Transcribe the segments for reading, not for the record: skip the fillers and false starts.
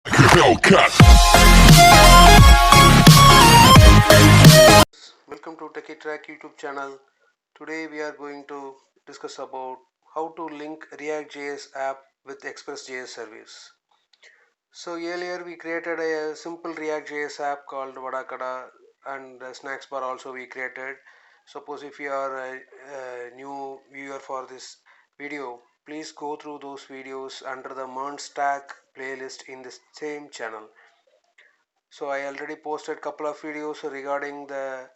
Hellcat. Welcome to Techie Track YouTube channel. Today we are going to discuss about how to link React.js app with Express.js service. So earlier we created a simple React.js app called Vadakada, and Snacks Bar also we created. Suppose if you are a new viewer for this video, please go through those videos under the Mern Stack playlist in this same channel. So I already posted couple of videos regarding the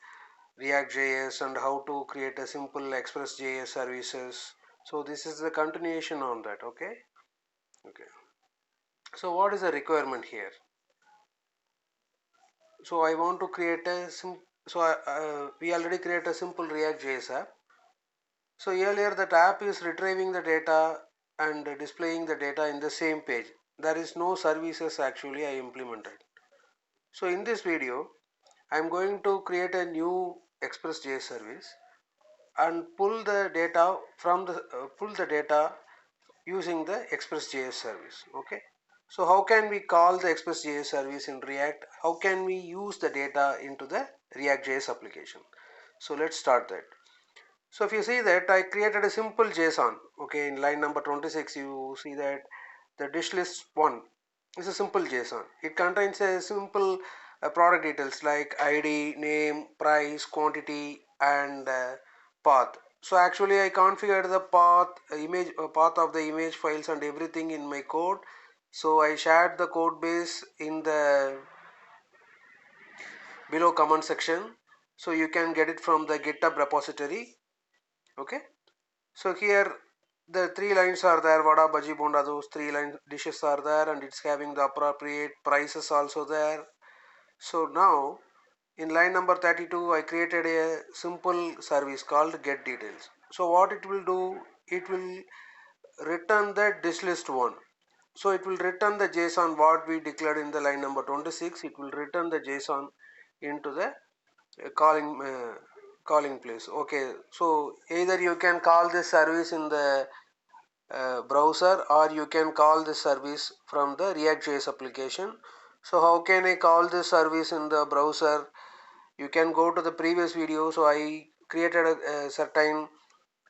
React.js and how to create a simple Express.js services. So this is the continuation on that. Okay. So what is the requirement here? So I want to create a we already create a simple React.js app. So earlier that app is retrieving the data and displaying the data in the same page. There is no services actually I implemented. So in this video I am going to create a new Express.js service and pull the data from the pull the data using the Express.js service. Okay, so how can we call the Express.js service in React? How can we use the data into the React.js application? So let's start that. So if you see that I created a simple JSON. Okay, in line number 26 you see that the dish list 1 is a simple JSON. It contains a simple product details like ID, name, price, quantity, and path. So actually I configured the path path of the image files and everything in my code. So I shared the code base in the below comment section, so you can get it from the GitHub repository. Okay, so here the three lines are there, vada, bhaji, bonda, those three line dishes are there, and it's having the appropriate prices also there. So now in line number 32 I created a simple service called get details. So what it will do, it will return the dish list 1. So it will return the JSON what we declared in the line number 26. It will return the JSON into the calling place. Okay, so either you can call this service in the browser, or you can call this service from the React.js application. So how can I call this service in the browser? You can go to the previous video. So I created a certain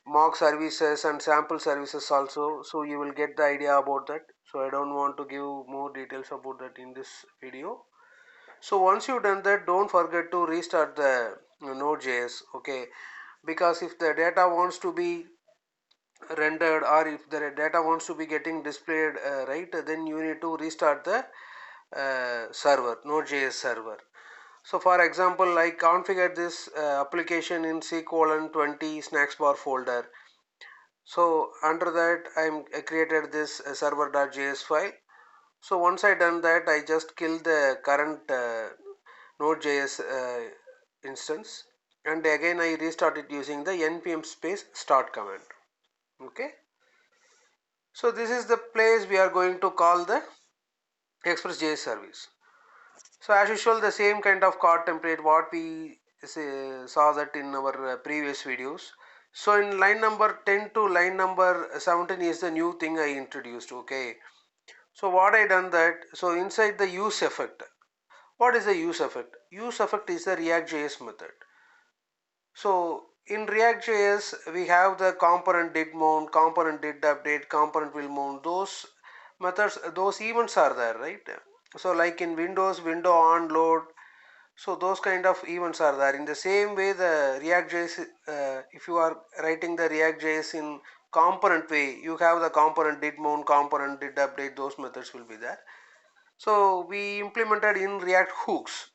mock services and sample services also, so you will get the idea about that. So I don't want to give more details about that in this video. So once you've done that, don't forget to restart the Node.js. Okay, because if the data wants to be rendered, or if the data wants to be getting displayed right, then you need to restart the server, Node.js server. So for example, I configured this application in C:20 snacks bar folder. So under that I created this server.js file. So once I done that, I just kill the current Node.js instance, and again I restart it using the npm space start command. Okay, so this is the place we are going to call the Express.js service. So as usual, the same kind of card template what we saw that in our previous videos. So in line number 10 to line number 17 is the new thing I introduced. Okay, so what I done that, so inside the use effect, what is the use effect? Use effect is the React.js method. So in React.js we have the component did mount, component did update, component will mount. Those methods, those events are there, right? So like in Windows, window on load. So those kind of events are there. In the same way, the React.js, if you are writing the React.js in component way, you have the component did mount, component did update. Those methods will be there. So we implemented in React hooks.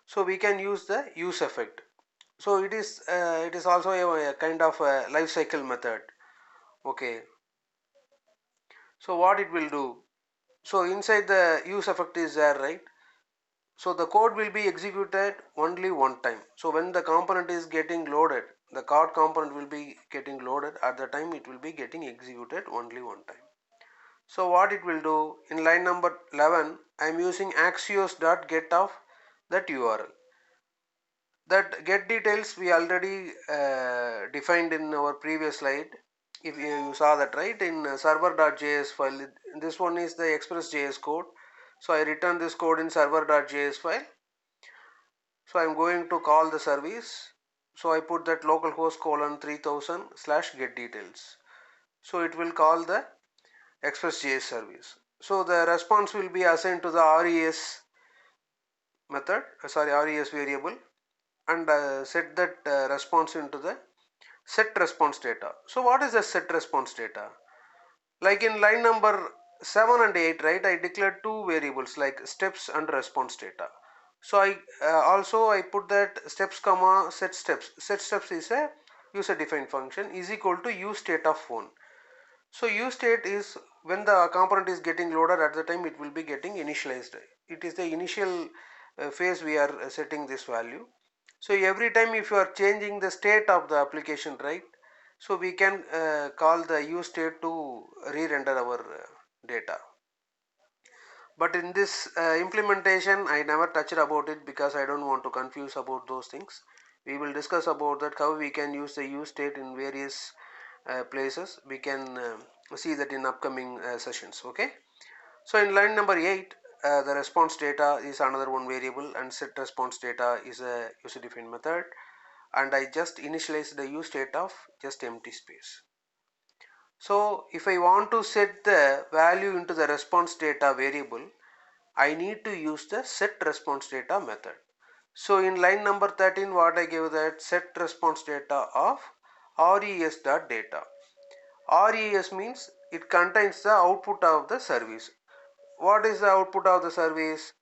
So we can use the use effect. So it is also a kind of a life cycle method. Okay, so what it will do, so inside the use effect is there, right? So the code will be executed only one time. So when the component is getting loaded, the card component will be getting loaded. At the time it will be getting executed only one time. So what it will do, in line number 11 I am using axios.get of that URL. That get details we already defined in our previous slide. If you saw that, right, in server.js file, this one is the express.js code. So I return this code in server.js file. So I'm going to call the service. So I put that localhost colon 3000 slash get details. So it will call the express.js service. So the response will be assigned to the res method, res variable, and set that response into the set response data. So what is the set response data? Like in line number 7 and 8, right, I declared two variables like steps and response data. So I put that steps comma set steps. Set steps is a user defined function is equal to use state of phone. So use state is when the component is getting loaded, at the time it will be getting initialized. It is the initial phase we are setting this value. So every time if you are changing the state of the application, right, so we can call the use state to re-render our data. But in this implementation I never touched about it because I don't want to confuse about those things. We will discuss about that, how we can use the use state in various places. We can see that in upcoming sessions. Okay, so in line number 8, the response data is another one variable, and set response data is a user defined method, and I just initialize the use state of just empty space. So if I want to set the value into the response data variable, I need to use the set response data method. So in line number 13, what I gave, that set response data of res.data. Res means it contains the output of the service. What is the output of the service?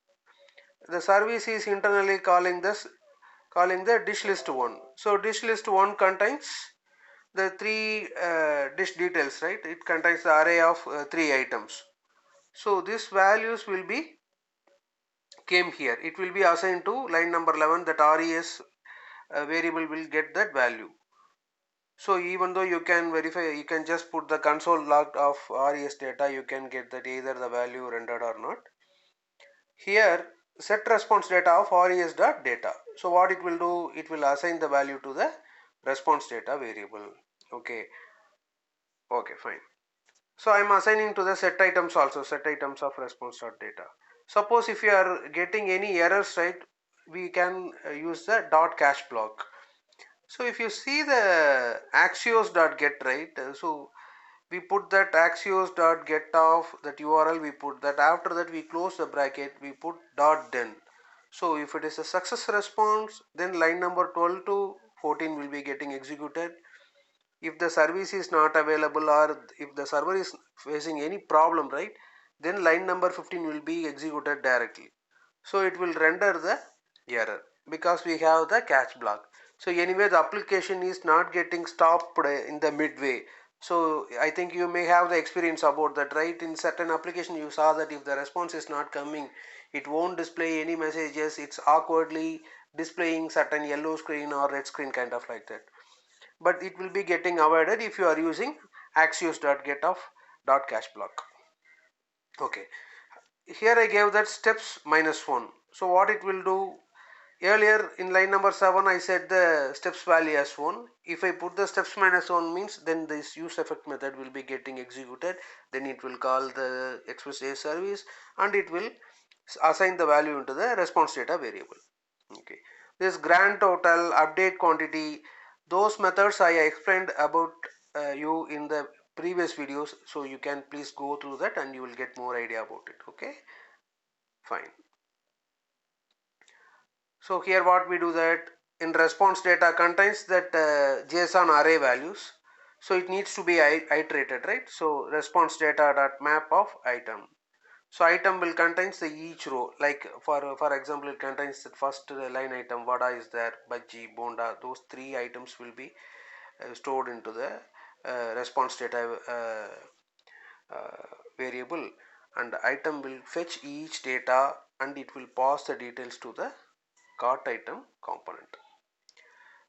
The service is internally calling the dish list 1. So dish list 1 contains the three dish details, right? It contains the array of three items. So these values will be came here. It will be assigned to line number 11, that res variable will get that value. So even though you can verify, you can just put the console log of res data, you can get that either the value rendered or not. Here set response data of res.data. So what it will do, it will assign the value to the response data variable. Okay, fine. So I am assigning to the set items also, set items of response.data. Suppose if you are getting any errors, right, we can use the dot cache block. So if you see the axios.get, right, so we put that axios.get of that URL, we put that, after that we close the bracket, we put dot then. So if it is a success response, then line number 12 to 14 will be getting executed. If the service is not available, or if the server is facing any problem, right, then line number 15 will be executed directly. So it will render the error because we have the cache block. So anyway, the application is not getting stopped in the midway. So I think you may have the experience about that, right? In certain application you saw that if the response is not coming, it won't display any messages. It's awkwardly displaying certain yellow screen or red screen, kind of like that. But it will be getting avoided if you are using axios.get of .cache block. Okay, here I gave that steps -1. So what it will do, earlier in line number 7 I said the steps value as 1. If I put the steps -1 means, then this use effect method will be getting executed. Then it will call the express.js service and it will assign the value into the response data variable. Okay, this grand total, update quantity, those methods I explained about you in the previous videos, so you can please go through that and you will get more idea about it. Okay, fine. So here what we do, that in response data contains that JSON array values, so it needs to be iterated, right? So response data dot map of item. So item will contains the each row, like for example it contains the first line item, vada is there, bhaji, bonda, those three items will be stored into the response data variable, and the item will fetch each data and it will pass the details to the cart item component.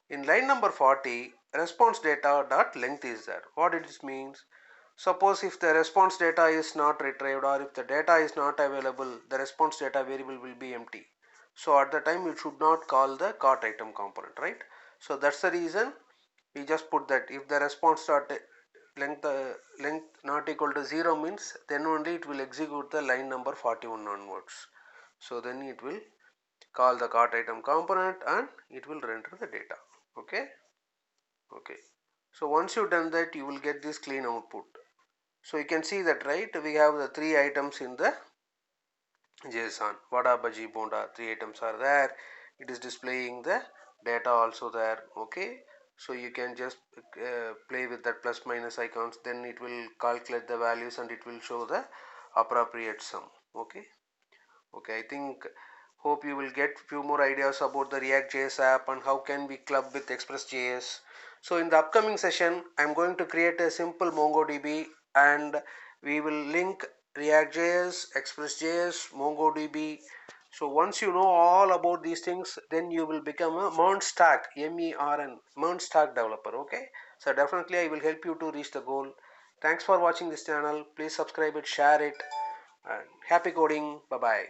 In line number 40, response data dot length is there. What it means? Suppose if the response data is not retrieved or if the data is not available, the response data variable will be empty. So at the time you should not call the cart item component, right? So that's the reason we just put that if the response length not equal to 0 means then only it will execute the line number 41 onwards. So then it will call the cart item component and it will render the data. Okay. So once you've done that, you will get this clean output. So you can see that, right? We have the 3 items in the JSON. Vada, bhaji, bonda, 3 items are there. It is displaying the data also there. Okay. So you can just play with that plus minus icons, then it will calculate the values and it will show the appropriate sum. Okay. I think hope you will get few more ideas about the React.js app and how can we club with Express.js. So in the upcoming session, I'm going to create a simple MongoDB and we will link React.js, Express.js, MongoDB. So once you know all about these things, then you will become a MERN stack, MERN, MERN stack developer. Okay. So definitely I will help you to reach the goal. Thanks for watching this channel. Please subscribe it, share it, and happy coding. Bye bye.